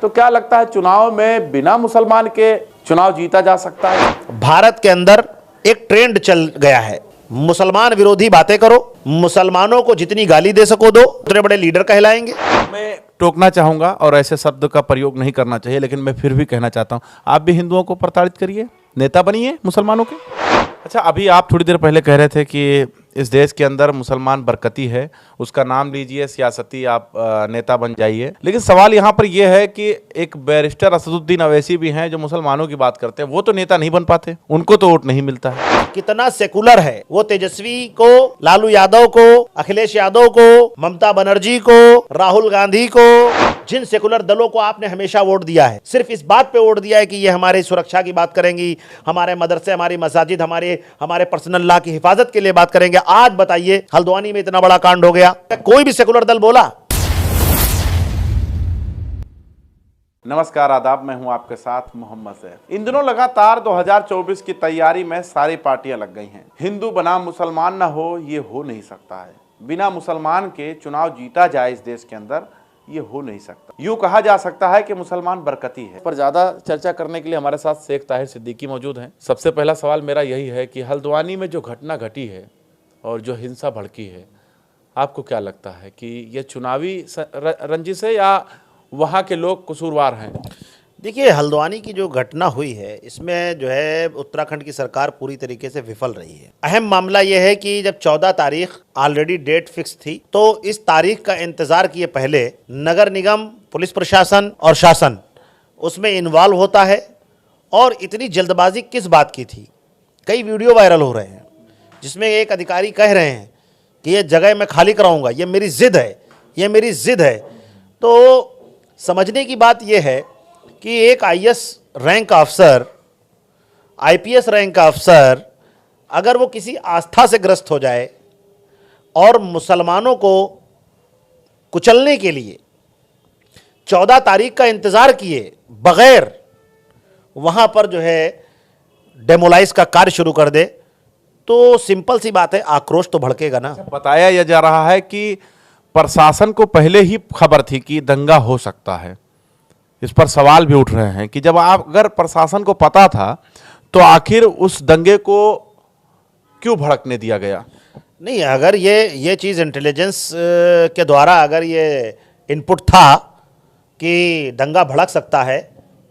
तो क्या लगता है चुनाव में बिना मुसलमान के चुनाव जीता जा सकता है? भारत के अंदर एक ट्रेंड चल गया है, मुसलमान विरोधी बातें करो, मुसलमानों को जितनी गाली दे सको दो, उतने बड़े लीडर कहलाएंगे। मैं टोकना चाहूंगा और ऐसे शब्द का प्रयोग नहीं करना चाहिए, लेकिन मैं फिर भी कहना चाहता हूं, आप भी हिंदुओं को प्रताड़ित करिए, नेता बनिए मुसलमानों के। अच्छा, अभी आप थोड़ी देर पहले कह रहे थे कि इस देश के अंदर मुसलमान बरकती है, उसका नाम लीजिए, सियासती आप नेता बन जाइए। लेकिन सवाल यहाँ पर यह है कि एक बैरिस्टर असदुद्दीन अवैसी भी हैं जो मुसलमानों की बात करते हैं, वो तो नेता नहीं बन पाते, उनको तो वोट नहीं मिलता है। कितना सेकुलर है वो, तेजस्वी को, लालू यादव को, अखिलेश यादव को, ममता बनर्जी को, राहुल गांधी को, जिन सेकुलर दलों को आपने हमेशा वोट दिया है, सिर्फ इस बात पे वोट दिया है कि ये हमारी सुरक्षा की बात करेंगी, हमारे मदरसे, हमारी मसाजिद, हमारे पर्सनल लॉ की हिफाजत के लिए बात करेंगे। आज बताइए, हल्द्वानी में इतना बड़ा कांड हो गया, कोई भी सेकुलर दल बोला? नमस्कार, आदाब, मैं हूं आपके साथ मोहम्मद सैफ। इन दिनों लगातार 2024 की तैयारी में सारी पार्टियां लग गई हैं। हिंदू बनाम मुसलमान ना हो, ये हो नहीं सकता है। बिना मुसलमान के चुनाव जीता जाए इस देश के अंदर, ये हो नहीं सकता। यूं कहा जा सकता है कि मुसलमान बरकती है। पर ज्यादा चर्चा करने के लिए हमारे साथ शेख ताहिर सिद्दीकी मौजूद हैं। सबसे पहला सवाल मेरा यही है कि हल्द्वानी में जो घटना घटी है और जो हिंसा भड़की है, आपको क्या लगता है कि ये चुनावी रंजिश है या वहाँ के लोग कसूरवार हैं? देखिए, हल्द्वानी की जो घटना हुई है, इसमें जो है उत्तराखंड की सरकार पूरी तरीके से विफल रही है। अहम मामला यह है कि जब 14 तारीख ऑलरेडी डेट फिक्स थी, तो इस तारीख का इंतजार किए पहले नगर निगम, पुलिस प्रशासन और शासन उसमें इन्वॉल्व होता है। और इतनी जल्दबाजी किस बात की थी? कई वीडियो वायरल हो रहे हैं जिसमें एक अधिकारी कह रहे हैं कि ये जगह मैं खाली कराऊंगा, ये मेरी जिद है, ये मेरी जिद है। तो समझने की बात यह है कि एक आईएएस रैंक का अफसर, आईपीएस रैंक का अफसर, अगर वो किसी आस्था से ग्रस्त हो जाए और मुसलमानों को कुचलने के लिए 14 तारीख का इंतज़ार किए बगैर वहाँ पर जो है डेमोलाइज का कार्य शुरू कर दे, तो सिंपल सी बात है, आक्रोश तो भड़केगा ना। बताया यह जा रहा है कि प्रशासन को पहले ही खबर थी कि दंगा हो सकता है। इस पर सवाल भी उठ रहे हैं कि जब अगर प्रशासन को पता था तो आखिर उस दंगे को क्यों भड़कने दिया गया? नहीं, अगर ये चीज़ इंटेलिजेंस के द्वारा अगर ये इनपुट था कि दंगा भड़क सकता है,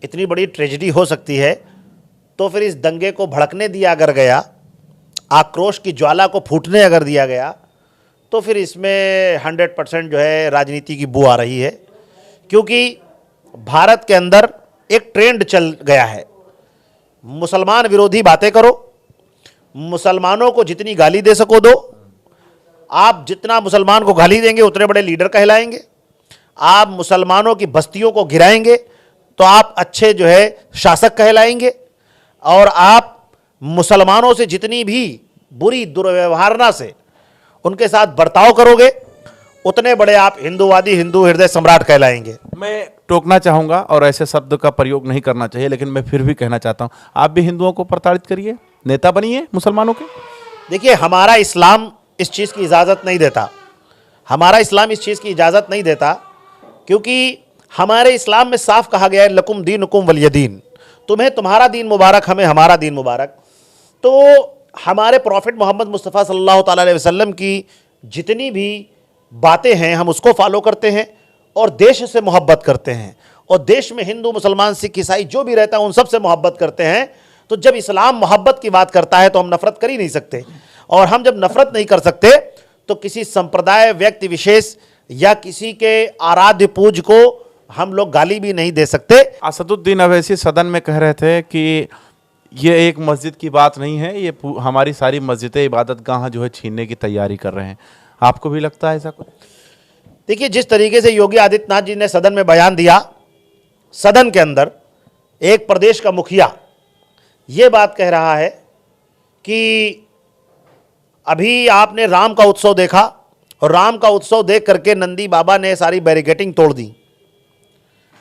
इतनी बड़ी ट्रेजेडी हो सकती है, तो फिर इस दंगे को भड़कने दिया अगर गया, आक्रोश की ज्वाला को फूटने अगर दिया गया, तो फिर इसमें 100% जो है राजनीति की बू आ रही है। क्योंकि भारत के अंदर एक ट्रेंड चल गया है, मुसलमान विरोधी बातें करो, मुसलमानों को जितनी गाली दे सको दो। आप जितना मुसलमान को गाली देंगे उतने बड़े लीडर कहलाएंगे। आप मुसलमानों की बस्तियों को गिराएंगे तो आप अच्छे जो है शासक कहलाएंगे। और आप मुसलमानों से जितनी भी बुरी दुर्व्यवहारना से उनके साथ बर्ताव करोगे, उतने बड़े आप हिंदूवादी, हिंदू हृदय सम्राट कहलाएंगे। मैं टोकना चाहूंगा और ऐसे शब्द का प्रयोग नहीं करना चाहिए, लेकिन मैं फिर भी कहना चाहता हूं, आप भी हिंदुओं को प्रताड़ित करिए, नेता बनिए मुसलमानों के। देखिए, हमारा इस्लाम इस चीज़ की इजाज़त नहीं देता। हमारा इस्लाम इस चीज़ की इजाज़त नहीं देता, क्योंकि हमारे इस्लाम में साफ कहा गया है, लकुम दीनुकुम वलिय दीन, तुम्हें तुम्हारा दीन मुबारक, हमें हमारा दीन मुबारक। तो हमारे प्रॉफिट मोहम्मद मुस्तफ़ा सल्लल्लाहु अलैहि वसल्लम की जितनी भी बातें हैं, हम उसको फॉलो करते हैं और देश से मोहब्बत करते हैं। और देश में हिंदू, मुसलमान, सिख, ईसाई जो भी रहता है उन सब से मोहब्बत करते हैं। तो जब इस्लाम मोहब्बत की बात करता है तो हम नफ़रत कर ही नहीं सकते। और हम जब नफ़रत नहीं कर सकते तो किसी संप्रदाय, व्यक्ति विशेष या किसी के आराध्य पूज को हम लोग गाली भी नहीं दे सकते। असदुद्दीन अवैसी सदन में कह रहे थे कि ये एक मस्जिद की बात नहीं है, ये हमारी सारी मस्जिदें, इबादत गाह जो है छीनने की तैयारी कर रहे हैं। आपको भी लगता है ऐसा कुछ? देखिए, जिस तरीके से योगी आदित्यनाथ जी ने सदन में बयान दिया, सदन के अंदर एक प्रदेश का मुखिया ये बात कह रहा है कि अभी आपने राम का उत्सव देखा और राम का उत्सव देख करके नंदी बाबा ने सारी बैरिकेटिंग तोड़ दी।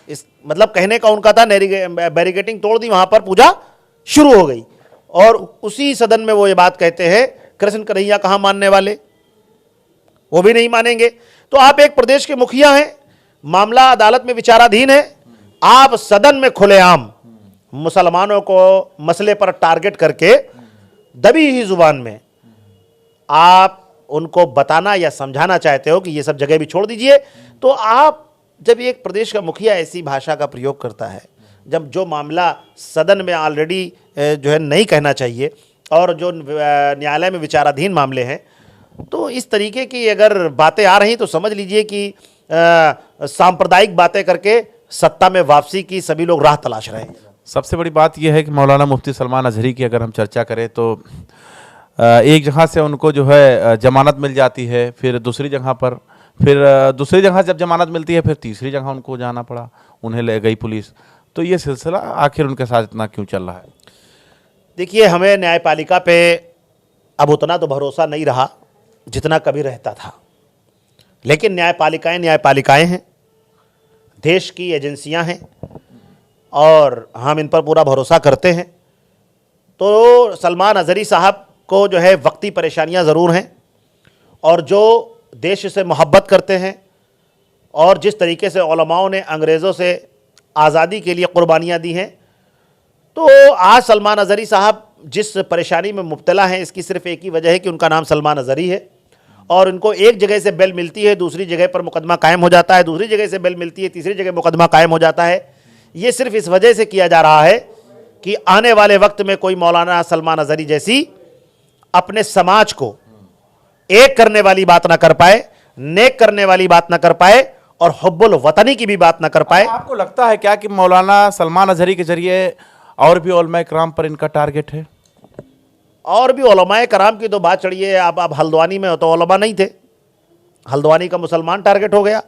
इस मतलब कहने का उनका था, बैरिकेटिंग तोड़ दी, वहां पर पूजा शुरू हो गई। और उसी सदन में वो ये बात कहते हैं, कृष्ण कन्हैया कहाँ मानने वाले, वो भी नहीं मानेंगे। तो आप एक प्रदेश के मुखिया हैं, मामला अदालत में विचाराधीन है, आप सदन में खुलेआम मुसलमानों को मसले पर टारगेट करके दबी ही जुबान में आप उनको बताना या समझाना चाहते हो कि ये सब जगह भी छोड़ दीजिए, तो आप जब एक प्रदेश का मुखिया ऐसी भाषा का प्रयोग करता है, जब जो मामला सदन में ऑलरेडी जो है नहीं कहना चाहिए और जो न्यायालय में विचाराधीन मामले हैं, तो इस तरीके की अगर बातें आ रही तो समझ लीजिए कि सांप्रदायिक बातें करके सत्ता में वापसी की सभी लोग राह तलाश रहे हैं। सबसे बड़ी बात यह है कि मौलाना मुफ्ती सलमान अजहरी की अगर हम चर्चा करें तो एक जगह से उनको जो है जमानत मिल जाती है, फिर दूसरी जगह पर, फिर दूसरी जगह जब जमानत मिलती है फिर तीसरी जगह उनको जाना पड़ा, उन्हें ले गई पुलिस। तो ये सिलसिला आखिर उनके साथ इतना क्यों चल रहा है? देखिए, हमें न्यायपालिका पे अब उतना तो भरोसा नहीं रहा जितना कभी रहता था, लेकिन न्यायपालिकाएं हैं, देश की एजेंसियां हैं और हम इन पर पूरा भरोसा करते हैं। तो सलमान अजहरी साहब को जो है वक्ती परेशानियां ज़रूर हैं, और जो देश से मोहब्बत करते हैं और जिस तरीके से उलमाओं ने अंग्रेज़ों से आज़ादी के लिए कुर्बानियां दी हैं, तो आज सलमान अजहरी साहब जिस परेशानी में मुब्तला हैं, इसकी सिर्फ एक ही वजह है कि उनका नाम सलमान अजहरी है, और उनको एक जगह से बेल मिलती है, दूसरी जगह पर मुकदमा कायम हो जाता है, दूसरी जगह से बेल मिलती है, तीसरी जगह मुकदमा कायम हो जाता है। ये सिर्फ इस वजह से किया जा रहा है कि आने वाले वक्त में कोई मौलाना सलमान अजहरी जैसी अपने समाज को एक करने वाली बात ना कर पाए, नेक करने वाली बात ना कर पाए और हुब्बुल वतनी की भी बात ना कर पाए। आपको लगता है क्या कि मौलाना सलमान अजहरी के जरिए और भी उलमाए किराम पर इनका टारगेट है? और भी उलमाए कराम की तो बात चढ़िए, आप हल्द्वानी में हो तो उलमा नहीं थे, हल्द्वानी का मुसलमान टारगेट हो गया।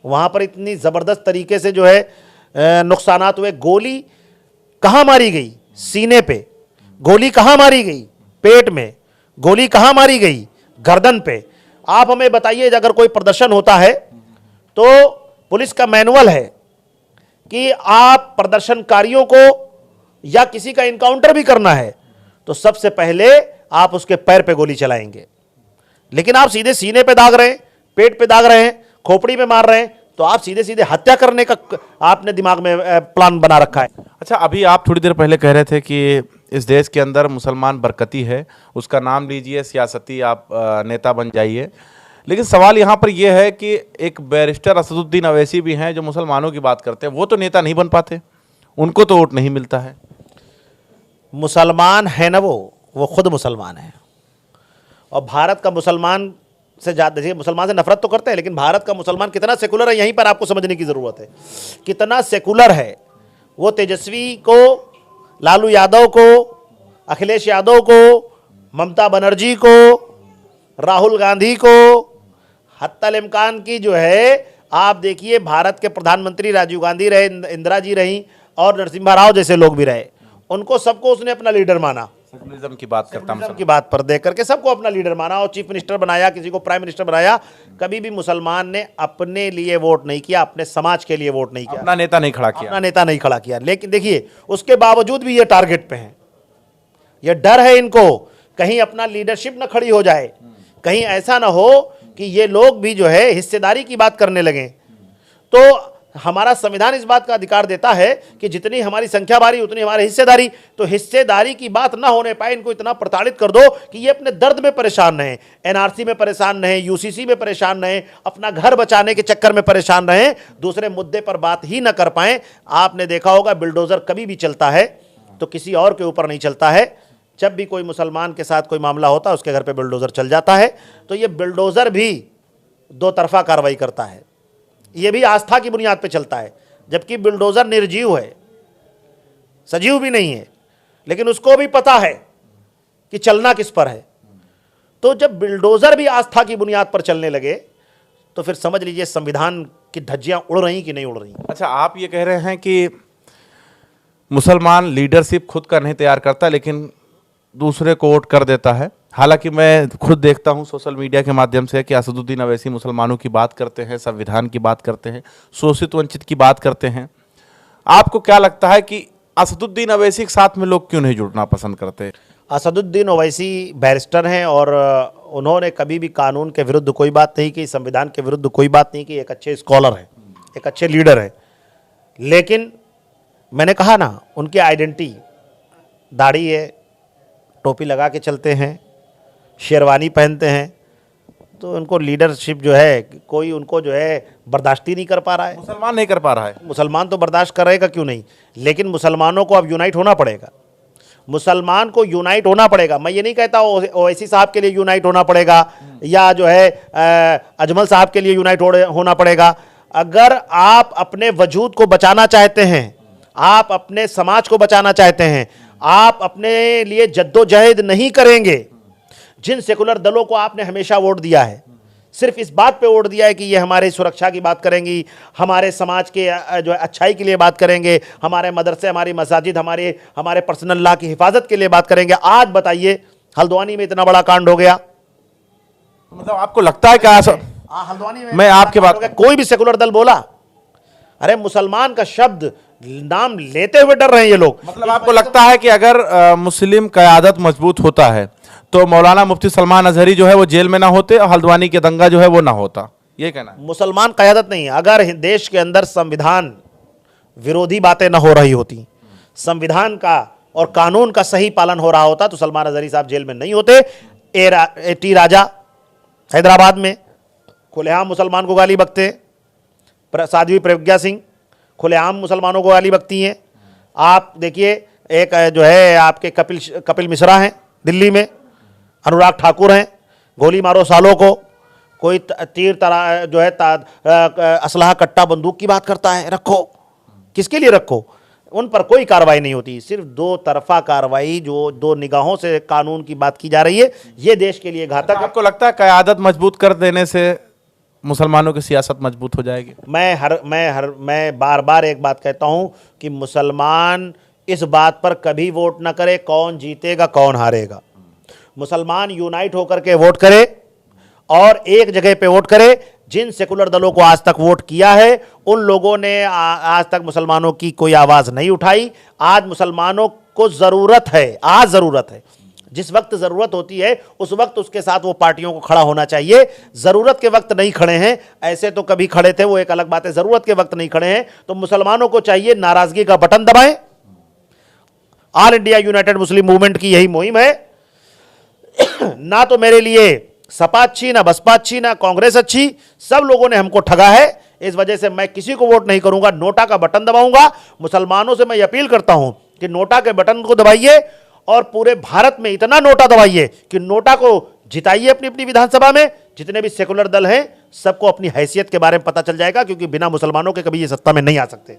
वहाँ पर इतनी ज़बरदस्त तरीके से जो है नुकसानात हुए। गोली कहाँ मारी गई? सीने पे। गोली कहाँ मारी गई? पेट में। गोली कहाँ मारी गई? गर्दन पे। आप हमें बताइए, अगर कोई प्रदर्शन होता है तो पुलिस का मैनुअल है कि आप प्रदर्शनकारियों को या किसी का इनकाउंटर भी करना है तो सबसे पहले आप उसके पैर पे गोली चलाएंगे, लेकिन आप सीधे सीने पे दाग रहे हैं, पेट पे दाग रहे हैं, खोपड़ी में मार रहे हैं, तो आप सीधे सीधे हत्या करने का आपने दिमाग में प्लान बना रखा है। अच्छा, अभी आप थोड़ी देर पहले कह रहे थे कि इस देश के अंदर मुसलमान बरकती है, उसका नाम लीजिए, सियासती आप नेता बन जाइए, लेकिन सवाल यहाँ पर यह है कि एक बैरिस्टर असदुद्दीन अवैसी भी हैं जो मुसलमानों की बात करते हैं, वो तो नेता नहीं बन पाते, उनको तो वोट नहीं मिलता है। मुसलमान है ना, वो खुद मुसलमान है, और भारत का मुसलमान से ज़्यादा, देखिए मुसलमान से नफरत तो करते हैं, लेकिन भारत का मुसलमान कितना सेकुलर है यहीं पर आपको समझने की ज़रूरत है। कितना सेकुलर है वो। तेजस्वी को, लालू यादव को, अखिलेश यादव को, ममता बनर्जी को, राहुल गांधी को, हत्तल इम्कान की जो है, आप देखिए भारत के प्रधानमंत्री राजीव गांधी रहे, इंदिरा जी रही और नरसिम्हा राव जैसे लोग भी रहे, उनको सबको उसने अपना लीडर माना। सेकुलरिज्म की बात करता हूं, की बात पर देख करके सबको अपना लीडर माना और चीफ मिनिस्टर बनाया, किसी को प्राइम मिनिस्टर बनाया। कभी भी मुसलमान ने अपने लिए वोट नहीं किया, अपने समाज के लिए वोट नहीं किया, अपना नेता नहीं खड़ा किया, अपना नेता नहीं खड़ा किया। लेकिन देखिए उसके बावजूद भी ये टारगेट पे हैं, ये डर है इनको कहीं अपना लीडरशिप न खड़ी हो जाए, कहीं ऐसा ना हो कि ये लोग भी जो है हिस्सेदारी की बात करने लगे। तो हमारा संविधान इस बात का अधिकार देता है कि जितनी हमारी संख्या बारी उतनी हमारी हिस्सेदारी। तो हिस्सेदारी की बात ना होने पाए, इनको इतना प्रताड़ित कर दो कि ये अपने दर्द में परेशान रहें, एनआरसी में परेशान रहें, यूसीसी में परेशान रहें, अपना घर बचाने के चक्कर में परेशान रहें, दूसरे मुद्दे पर बात ही ना कर पाएं। आपने देखा होगा बिल्डोजर कभी भी चलता है तो किसी और के ऊपर नहीं चलता है। जब भी कोई मुसलमान के साथ कोई मामला होता है उसके घर पे बिल्डोजर चल जाता है। तो ये बिल्डोजर भी दो तरफा कार्रवाई करता है, ये भी आस्था की बुनियाद पे चलता है, जबकि बिल्डोजर निर्जीव है, सजीव भी नहीं है, लेकिन उसको भी पता है कि चलना किस पर है। तो जब बिल्डोजर भी आस्था की बुनियाद पर चलने लगे तो फिर समझ लीजिए संविधान की धज्जियां उड़ रही कि नहीं उड़ रही। अच्छा, आप ये कह रहे हैं कि मुसलमान लीडरशिप खुद का नहीं तैयार करता लेकिन दूसरे को वोट कर देता है। हालांकि मैं खुद देखता हूं सोशल मीडिया के माध्यम से कि असदुद्दीन अवैसी मुसलमानों की बात करते हैं, संविधान की बात करते हैं, शोषित वंचित की बात करते हैं। आपको क्या लगता है कि असदुद्दीन अवैसी के साथ में लोग क्यों नहीं जुड़ना पसंद करते? असदुद्दीन ओवैसी बैरिस्टर हैं और उन्होंने कभी भी कानून के विरुद्ध कोई बात नहीं की, संविधान के विरुद्ध कोई बात नहीं की। एक अच्छे स्कॉलर हैं, एक अच्छे लीडर हैं, लेकिन मैंने कहा ना, उनकी आइडेंटिटी दाढ़ी है, टोपी लगा के चलते हैं, शेरवानी पहनते हैं, तो उनको लीडरशिप जो है कोई उनको जो है बर्दाश्त ही नहीं कर पा रहा है। मुसलमान नहीं कर पा रहा है। मुसलमान तो बर्दाश्त करेगा क्यों नहीं, लेकिन मुसलमानों को अब यूनाइट होना पड़ेगा। मुसलमान को यूनाइट होना पड़ेगा। मैं ये नहीं कहता ओवैसी साहब के लिए यूनाइट होना पड़ेगा या जो है अजमल साहब के लिए यूनाइट होना पड़ेगा। अगर आप अपने वजूद को बचाना चाहते हैं, आप अपने समाज को बचाना चाहते हैं, आप अपने लिए जद्दोजहद नहीं करेंगे, जिन सेकुलर दलों को आपने हमेशा वोट दिया है, सिर्फ इस बात पे वोट दिया है कि ये हमारे सुरक्षा की बात करेंगी, हमारे समाज के जो है अच्छाई के लिए बात करेंगे, हमारे मदरसे, हमारी मसाजिद, हमारे पर्सनल लॉ की हिफाजत के लिए बात करेंगे। आज बताइए हल्द्वानी में इतना बड़ा कांड हो गया। मतलब आपको लगता है क्या हल्द्वानी में मैं आपके बात कोई भी सेकुलर दल बोला, अरे मुसलमान का शब्द नाम लेते हुए डर रहे हैं ये लोग। मतलब आपको लगता है कि अगर मुस्लिम क़यादत मजबूत होता है तो मौलाना मुफ्ती सलमान अजहरी जो है वो जेल में ना होते और हल्द्वानी के दंगा जो है वो ना होता, ये कहना है? मुसलमान क़यादत नहीं, अगर देश के अंदर संविधान विरोधी बातें ना हो रही होती, संविधान का और कानून का सही पालन हो रहा होता, तो सलमान अजहरी साहब जेल में नहीं होते। टी राजा हैदराबाद में खुलेआम मुसलमान को गाली बकते हैं, साध्वी प्रज्ञा सिंह खुलेआम मुसलमानों को गाली बकती हैं। आप देखिए एक जो है आपके कपिल मिश्रा हैं दिल्ली में, अनुराग ठाकुर हैं, गोली मारो सालों को, कोई तीर तरा जो है असलहा कट्टा बंदूक की बात करता है, रखो, किसके लिए रखो, उन पर कोई कार्रवाई नहीं होती। सिर्फ दो तरफा कार्रवाई, जो दो निगाहों से कानून की बात की जा रही है, ये देश के लिए घातक है। आपको लगता है क़यादत मजबूत कर देने से मुसलमानों की सियासत मजबूत हो जाएगी? मैं बार बार एक बात कहता हूं कि मुसलमान इस बात पर कभी वोट ना करे कौन जीतेगा कौन हारेगा। मुसलमान यूनाइट होकर के वोट करे और एक जगह पे वोट करे। जिन सेकुलर दलों को आज तक वोट किया है, उन लोगों ने आज तक मुसलमानों की कोई आवाज नहीं उठाई। आज मुसलमानों को जरूरत है, आज जरूरत है, जिस वक्त जरूरत होती है उस वक्त उसके साथ वो पार्टियों को खड़ा होना चाहिए। जरूरत के वक्त नहीं खड़े हैं, ऐसे तो कभी खड़े थे, वो एक अलग बात है, जरूरत के वक्त नहीं खड़े हैं। तो मुसलमानों को चाहिए नाराजगी का बटन दबाएं। ऑल इंडिया यूनाइटेड मुस्लिम मूवमेंट की यही मुहिम है। ना तो मेरे लिए सपा अच्छी, ना बसपा अच्छी, ना कांग्रेस अच्छी, सब लोगों ने हमको ठगा है। इस वजह से मैं किसी को वोट नहीं करूंगा, नोटा का बटन दबाऊंगा। मुसलमानों से मैं ये अपील करता हूं कि नोटा के बटन को दबाइए और पूरे भारत में इतना नोटा दबाइए कि नोटा को जिताइए अपनी अपनी विधानसभा में। जितने भी सेकुलर दल हैं सबको अपनी हैसियत के बारे में पता चल जाएगा, क्योंकि बिना मुसलमानों के कभी ये सत्ता में नहीं आ सकते।